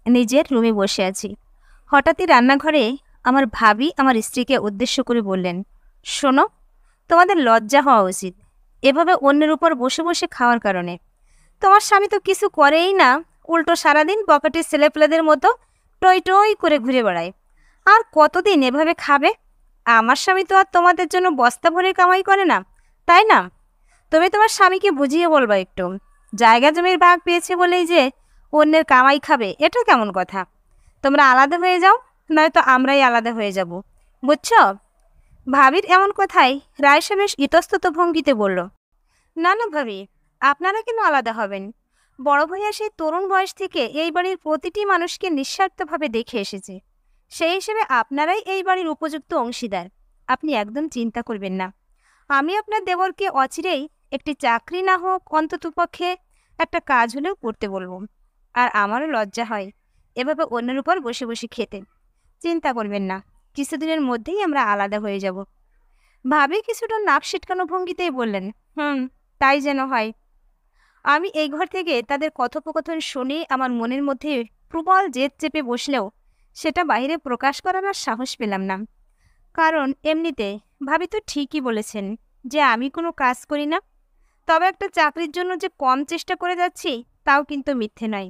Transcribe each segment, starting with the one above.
নিজের রুমে বসে আছি। হঠাৎই রান্নাঘরে আমার ভাবি আমার স্ত্রীকে উদ্দেশ্য করে বললেন, শোনো, তোমাদের লজ্জা হওয়া উচিত এভাবে অন্যের উপর বসে বসে খাওয়ার কারণে। তোমার স্বামী তো কিছু করেই না, উল্টো সারাদিন পকেটের ছেলেপেলেদের মতো টই টই করে ঘুরে বেড়ায়। আর কতদিন এভাবে খাবে? আমার স্বামী তো আর তোমাদের জন্য বস্তা ভরে কামাই করে না, তাই না? তুমি তোমার স্বামীকে বুঝিয়ে বলবা একটু। জায়গা জমির ভাগ পেয়েছে বলেই যে অন্যের কামাই খাবে, এটা কেমন কথা? তোমরা আলাদা হয়ে যাও, নয়তো আমরাই আলাদা হয়ে যাব, বুঝছো? ভাবির এমন কথায় রায়সা বেশ ইতস্তত ভঙ্গিতে বলল, না না ভাবি, আপনারা কেন আলাদা হবেন? বড় ভাইয়া সেই তরুণ বয়স থেকে এই বাড়ির প্রতিটি মানুষকে নিঃস্বার্থভাবে দেখে এসেছে। সেই হিসেবে আপনারাই এই বাড়ির উপযুক্ত অংশীদার। আপনি একদম চিন্তা করবেন না। আমি আপনার দেবরকে অচিরেই একটি চাকরি না হোক অন্ততপক্ষে একটা কাজ হলেও করতে বলবো। আর আমারও লজ্জা হয় এভাবে অন্যের উপর বসে বসে খেতে। চিন্তা করবেন না, কিছুদিনের মধ্যেই আমরা আলাদা হয়ে যাব। ভাবি কিছুটা নাক সিটকানো ভঙ্গিতেই বললেন, তাই যেন হয়। আমি এই ঘর থেকে তাদের কথোপকথন শুনে আমার মনের মধ্যে প্রবল জেদ চেপে বসলেও সেটা বাইরে প্রকাশ করার আর সাহস পেলাম না। কারণ এমনিতে ভাবি তো ঠিকই বলেছেন যে আমি কোনো কাজ করি না। তবে একটা চাকরির জন্য যে কম চেষ্টা করে যাচ্ছি তাও কিন্তু মিথ্যে নয়।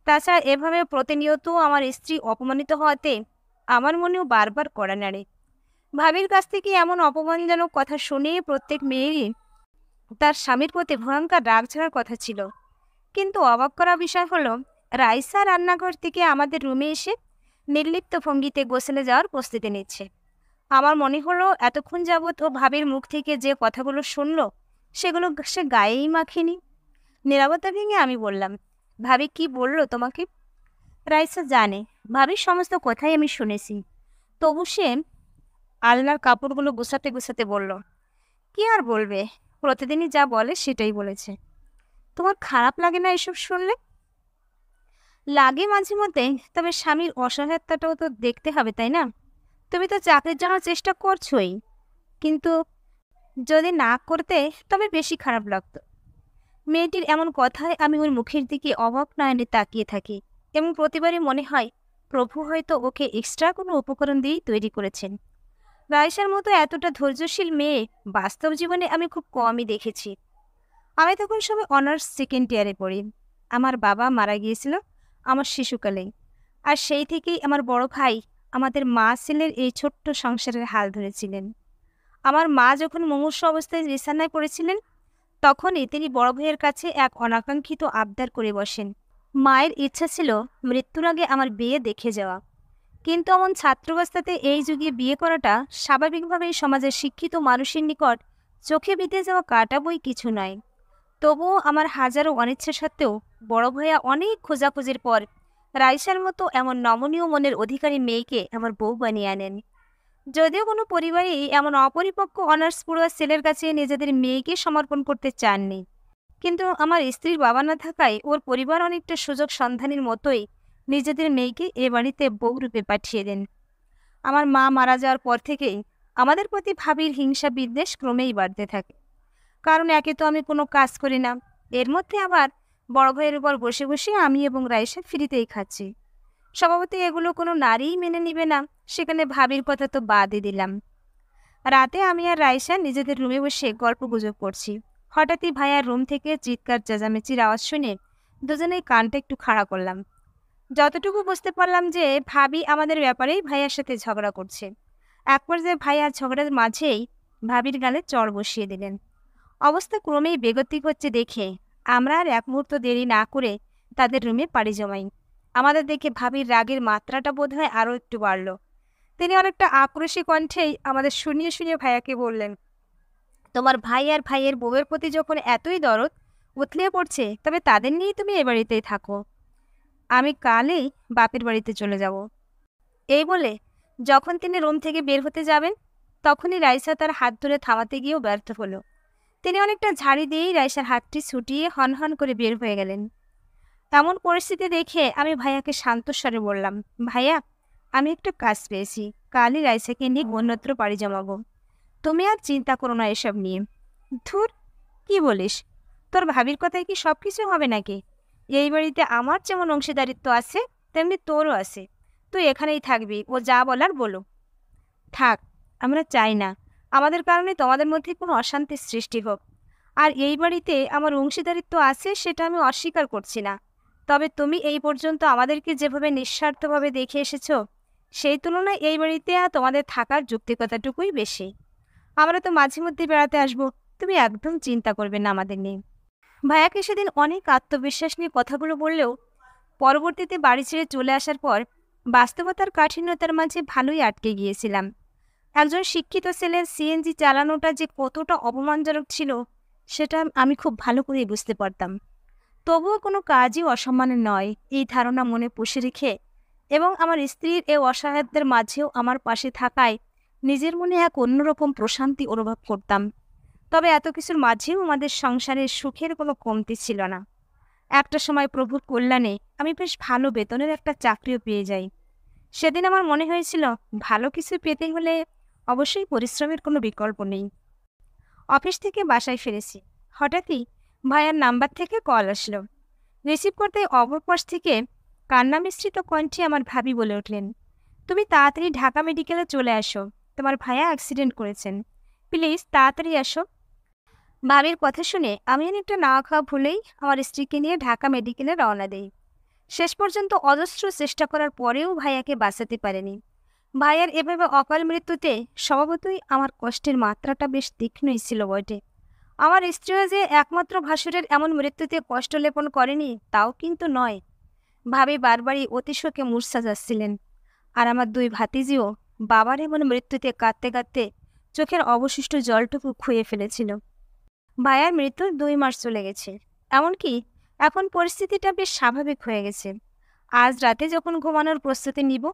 তাছাড়া এভাবে প্রতিনিয়ত আমার স্ত্রী অপমানিত হওয়াতে আমার মনেও বারবার কড়া নাড়ে। ভাবির কাছ থেকে এমন অপমানজনক কথা শুনে প্রত্যেক মেয়েরই তার স্বামীর প্রতি ভয়ঙ্কর রাগ ছাড়ার কথা ছিল। কিন্তু অবাক করা বিষয় হলো, রাইসা রান্নাঘর থেকে আমাদের রুমে এসে নির্লিপ্ত ভঙ্গিতে গোসলে যাওয়ার প্রস্তুতি নিচ্ছে। আমার মনে হলো এতক্ষণ যাবৎ ও ভাবির মুখ থেকে যে কথাগুলো শুনলো সেগুলো সে গায়েই মাখেনি। নীরবতা ভেঙে আমি বললাম, ভাবি কি বললো তোমাকে? রাইসা জানে ভাবির সমস্ত কথাই আমি শুনেছি, তবু সে আলনার কাপড়গুলো গুছাতে গুছাতে বলল, কি আর বলবে, প্রতিদিনই যা বলে সেটাই বলেছে। তোমার খারাপ লাগে না এসব শুনলে? লাগে মাঝে মধ্যে, তবে স্বামীর অসহায়তাটাও তো দেখতে হবে, তাই না? তুমি তো চাকরির জন্য চেষ্টা করছোই, কিন্তু যদি না করতে তবে বেশি খারাপ লাগতো। মেয়েটির এমন কথায় আমি ওর মুখের দিকে অবাক নয়নে তাকিয়ে থাকি এবং প্রতিবারই মনে হয় প্রভু হয়তো ওকে এক্সট্রা কোনো উপকরণ দিয়েই তৈরি করেছেন। রাইসার মতো এতটা ধৈর্যশীল মেয়ে বাস্তব জীবনে আমি খুব কমই দেখেছি। আমি তখন সবে অনার্স সেকেন্ড ইয়ারে পড়ি। আমার বাবা মারা গিয়েছিল আমার শিশুকালেই। আর সেই থেকেই আমার বড় ভাই আমাদের মা ছেলের এই ছোট্ট সংসারের হাল ধরেছিলেন। আমার মা যখন মুমূর্ষু অবস্থায় বিছানায় পড়েছিলেন, তখনই তিনি বড় ভাইয়ের কাছে এক অনাকাঙ্ক্ষিত আবদার করে বসেন। মায়ের ইচ্ছা ছিল মৃত্যুর আগে আমার বিয়ে দেখে যাওয়া, কিন্তু এমন ছাত্রাবস্থাতে এই যুগে বিয়ে করাটা স্বাভাবিকভাবেই সমাজের শিক্ষিত মানুষের নিকট চোখে বিঁধে যাওয়া কাটা বই কিছু নয়। তবুও আমার হাজারো অনিচ্ছা সত্ত্বেও বড় ভাইয়া অনেক খোঁজাখুঁজির পর রাইসার মতো এমন নমনীয় মনের অধিকারী মেয়েকে আমার বউ বানিয়ে আনেন। যদিও কোনো পরিবারেই এমন অপরিপক্ক অনার্স পড়ুয়া ছেলের কাছে নিজেদের মেয়েকে সমর্পণ করতে চাননি, কিন্তু আমার স্ত্রীর বাবা না থাকায় ওর পরিবার অনেকটা সুযোগ সন্ধানীর মতোই নিজেদের মেয়েকে এ বাড়িতে বউ রূপে পাঠিয়ে দেন। আমার মা মারা যাওয়ার পর থেকেই আমাদের প্রতি ভাবির হিংসা বিদ্বেষ ক্রমেই বাড়তে থাকে। কারণ একে তো আমি কোনো কাজ করি না, এর মধ্যে আবার বড় ভাইয়ের উপর বসে বসে আমি এবং রাইসা ফ্রিতেই খাচ্ছি। স্বভাবতই এগুলো কোনো নারীই মেনে নিবে না, সেখানে ভাবির কথা তো বাদই দিলাম। রাতে আমি আর রাইসা নিজেদের রুমে বসে গল্প গুজব করছি। হঠাৎই ভাইয়ার রুম থেকে চিৎকার চেঁচামেচির আওয়াজ শুনে দুজনেই কানটা একটু খাড়া করলাম। যতটুকু বুঝতে পারলাম যে ভাবি আমাদের ব্যাপারেই ভাইয়ার সাথে ঝগড়া করছে। এক পর্যায়ে ভাইয়া ঝগড়ার মাঝেই ভাবির গালে চড় বসিয়ে দিলেন। অবস্থা ক্রমেই বেগতিক হচ্ছে দেখে আমরা আর এক মুহূর্ত দেরি না করে তাদের রুমে পাড়ি জমাই। আমাদের দেখে ভাবির রাগের মাত্রাটা বোধহয় আরও একটু বাড়ল। তিনি অনেকটা আক্রোশী কণ্ঠেই আমাদের শুনিয়ে শুনিয়ে ভাইয়াকে বললেন, তোমার ভাই আর ভাইয়ের বউয়ের প্রতি যখন এতই দরদ উথলিয়ে পড়ছে, তবে তাদের নিয়েই তুমি এ বাড়িতেই থাকো। আমি কালই বাপের বাড়িতে চলে যাব। এই বলে যখন তিনি রুম থেকে বের হতে যাবেন, তখনই রাইসা তার হাত ধরে থামাতে গিয়েও ব্যর্থ হলো। তিনি অনেকটা ঝাড়ি দিয়েই রাইসার হাতটি ছুটিয়ে হনহন করে বের হয়ে গেলেন। তেমন পরিস্থিতি দেখে আমি ভাইয়াকে শান্ত স্বরে বললাম, ভাইয়া, আমি একটা কাজ পেয়েছি, কালই রাইসাকে নিয়ে অন্যত্র পাড়ি জমাবো। তুমি আর চিন্তা করো না এসব নিয়ে। ধুর, কি বলিস? তোর ভাবির কথায় কি সব কিছু হবে নাকি? এই বাড়িতে আমার যেমন অংশীদারিত্ব আছে, তেমনি তোরও আছে। তুই এখানেই থাকবি, ও যা বলার বলো। থাক, আমরা চাই না আমাদের কারণে তোমাদের মধ্যে কোনো অশান্তির সৃষ্টি হোক। আর এই বাড়িতে আমার অংশীদারিত্ব আছে, সেটা আমি অস্বীকার করছি না। তবে তুমি এই পর্যন্ত আমাদেরকে যেভাবে নিঃস্বার্থভাবে দেখে এসেছো, সেই তুলনায় এই বাড়িতে তোমাদের থাকার যৌক্তিকতাটুকুই বেশি। আমরা তো মাঝে মধ্যে বেড়াতে আসবো, তুমি একদম চিন্তা করবে না আমাদের নিয়ে। ভাইয়াকে সেদিন অনেক আত্মবিশ্বাস নিয়ে কথাগুলো বললেও পরবর্তীতে বাড়ি ছেড়ে চলে আসার পর বাস্তবতার কাঠিন্যতার মাঝে ভালোই আটকে গিয়েছিলাম। একজন শিক্ষিত ছেলের সিএনজি চালানোটা যে কতটা অপমানজনক ছিল, সেটা আমি খুব ভালো করেই বুঝতে পারতাম। তবুও কোনো কাজই অসম্মানের নয়, এই ধারণা মনে পুষে রেখে এবং আমার স্ত্রীর এই অসহায়ত্বের মাঝেও আমার পাশে থাকায় নিজের মনে এক অন্যরকম প্রশান্তি অনুভব করতাম। তবে এত কিছুর মাঝেও আমাদের সংসারের সুখের কোনো কমতি ছিল না। একটা সময় প্রভুর কল্যাণে আমি বেশ ভালো বেতনের একটা চাকরিও পেয়ে যাই। সেদিন আমার মনে হয়েছিল, ভালো কিছু পেতে হলে অবশ্যই পরিশ্রমের কোনো বিকল্প নেই। অফিস থেকে বাসায় ফিরেছি, হঠাৎই ভাইয়ার নাম্বার থেকে কল আসলো। রিসিভ করতে অপর পাশ থেকে কান্না মিশ্রিত কণ্ঠে আমার ভাবি বলে উঠলেন, তুমি তাড়াতাড়ি ঢাকা মেডিকেলে চলে আসো, তোমার ভাইয়া অ্যাক্সিডেন্ট করেছেন, প্লিজ তাড়াতাড়ি আসো। ভাবির কথা শুনে আমি অনেকটা না খাওয়া ভুলেই আমার স্ত্রীকে নিয়ে ঢাকা মেডিকেলে রওনা দেই। শেষ পর্যন্ত অজস্র চেষ্টা করার পরেও ভাইয়াকে বাঁচাতে পারেনি। ভাইয়ার এভাবে অকাল মৃত্যুতে স্বভাবতই আমার কষ্টের মাত্রাটা বেশ তীক্ষ্ণই ছিল বটে। আমার স্ত্রীও যে একমাত্র ভাসুরের এমন মৃত্যুতে কষ্ট লেপন করেনি তাও কিন্তু নয়। ভাবি বারবারই অতিশোকে মূর্ছা যাচ্ছিলেন, আর আমার দুই ভাতিজিও বাবার এমন মৃত্যুতে কাঁদতে কাঁদতে চোখের অবশিষ্ট জলটুকু খুঁয়ে ফেলেছিল। ভাইয়ার মৃত্যুর 2 মাস চলে গেছে, এমনকি এখন পরিস্থিতিটা বেশ স্বাভাবিক হয়ে গেছে। আজ রাতে যখন ঘুমানোর প্রস্তুতি নিব,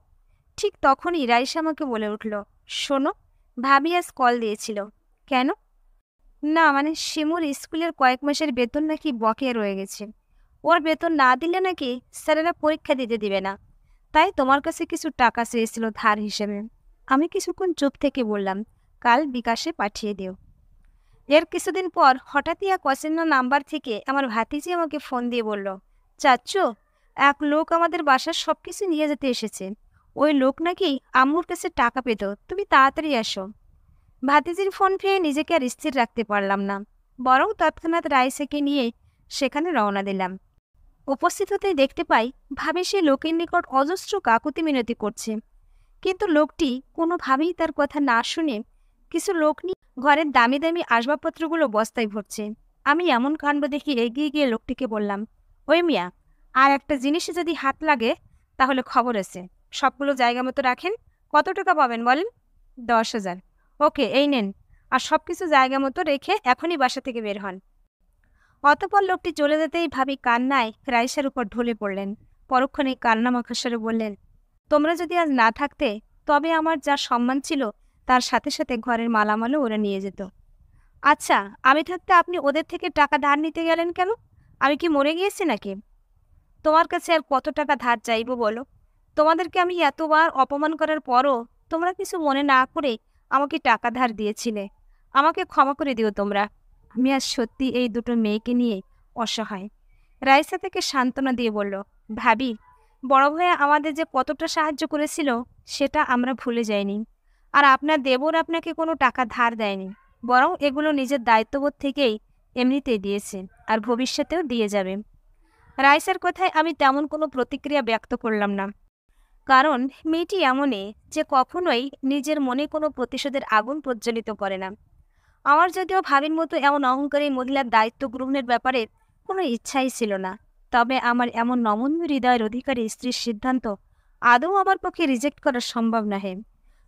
ঠিক তখনই রাইসা আমাকে বলে উঠল, শোনো, ভাবি আজ কল দিয়েছিল। কেন? না মানে শিমুর স্কুলের কয়েক মাসের বেতন নাকি বকেয়া রয়ে গেছে। ওর বেতন না দিলে নাকি স্যারেরা পরীক্ষা দিতে দিবে না, তাই তোমার কাছে কিছু টাকা চেয়েছিল ধার হিসেবে। আমি কিছুক্ষণ চুপ থেকে বললাম, কাল বিকাশে পাঠিয়ে দিও। এর কিছুদিন পর হঠাৎই এক অচেনা নাম্বার থেকে আমার ভাতিজি আমাকে ফোন দিয়ে বলল, চাচ্চু, এক লোক আমাদের বাসার সব কিছু নিয়ে যেতে এসেছে। ওই লোক নাকি আম্মুর কাছে টাকা পেত, তুমি তাড়াতাড়ি আসো। ভাতিজির ফোন পেয়ে নিজেকে আর স্থির রাখতে পারলাম না, বরং তৎক্ষণাৎ রাইসাকে নিয়ে সেখানে রওনা দিলাম। উপস্থিত হতেই দেখতে পাই ভাবি সে লোকের নিকট অজস্র কাকুতি মিনতি করছে, কিন্তু লোকটি কোনোভাবেই তার কথা না শুনে কিছু লোক নিয়ে ঘরের দামি দামি আসবাবপত্রগুলো বস্তায় ভরছে। আমি এমন কাণ্ড দেখি এগিয়ে গিয়ে লোকটিকে বললাম, ওই মিয়া, আর একটা জিনিসে যদি হাত লাগে তাহলে খবর আছে। সবগুলো জায়গা মতো রাখেন। কত টাকা পাবেন বলেন? 10,000। ওকে, এই নেন। আর সব কিছু জায়গা মতো রেখে এখনই বাসা থেকে বের হন। অতঃপর লোকটি চলে যেতেই ভাবি কান্নায় রাইসার উপর ঢলে পড়লেন। পরক্ষণে কান্না মাখাস্বরে বললেন, তোমরা যদি আজ না থাকতে তবে আমার যা সম্মান ছিল তার সাথে সাথে ঘরের মালামালও ওরা নিয়ে যেত। আচ্ছা, আমি থাকতে আপনি ওদের থেকে টাকা ধার নিতে গেলেন কেন? আমি কি মরে গিয়েছি নাকি? তোমার কাছে আর কত টাকা ধার চাইবো বলো? তোমাদেরকে আমি এতবার অপমান করার পরও তোমরা কিছু মনে না করে আমাকে টাকা ধার দিয়েছিলে। আমাকে ক্ষমা করে দিও তোমরা। আমি আজ সত্যি এই দুটো মেয়েকে নিয়ে অসহায়। রাইসা থেকে সান্ত্বনা দিয়ে বলল, ভাবি, বড় ভাইয়া আমাদের যে কতটা সাহায্য করেছিল সেটা আমরা ভুলে যাইনি। আর আপনার দেবর আপনাকে কোনো টাকা ধার দেয়নি, বরং এগুলো নিজের দায়িত্ববোধ থেকেই এমনিতেই দিয়েছে, আর ভবিষ্যতেও দিয়ে যাবে। রাইসার কথায় আমি তেমন কোনো প্রতিক্রিয়া ব্যক্ত করলাম না, কারণ মেয়েটি এমনই যে কখনোই নিজের মনে কোনো প্রতিশোধের আগুন প্রজ্বলিত করে না। আমার যদিও ভাবির মতো এমন অহংকারী মহিলার দায়িত্ব গ্রহণের ব্যাপারে কোনো ইচ্ছাই ছিল না, তবে আমার এমন নমনীয় হৃদয়ের অধিকারী স্ত্রীর সিদ্ধান্ত আদৌ আমার পক্ষে রিজেক্ট করা সম্ভব নহে।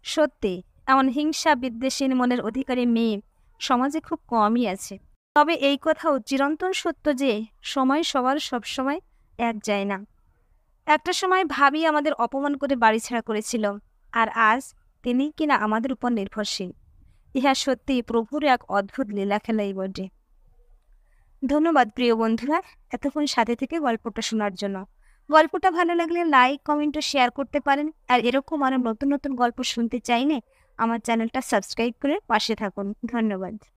সত্যি, এমন হিংসা বিদ্বেষীন মনের অধিকারী মেয়ে সমাজে খুব কমই আছে। তবে এই কথাও চিরন্তন সত্য যে সময় সবার সবসময় এক যায় না। একটা সময় ভাবি আমাদের অপমান করে বাড়ি ছাড়া করেছিল, আর আজ তিনি কিনা আমাদের উপর নির্ভরশীল। ইহা সত্যি প্রভুর এক অদ্ভুত লীলা খেলাই বটে। ধন্যবাদ প্রিয় বন্ধুরা, এতক্ষণ সাথে থেকে গল্পটা শোনার জন্য। গল্পটা ভালো লাগলে লাইক, কমেন্ট ও শেয়ার করতে পারেন। আর এরকম আরো নতুন নতুন গল্প শুনতে চাইলে আমার চ্যানেলটা সাবস্ক্রাইব করে পাশে থাকুন। ধন্যবাদ।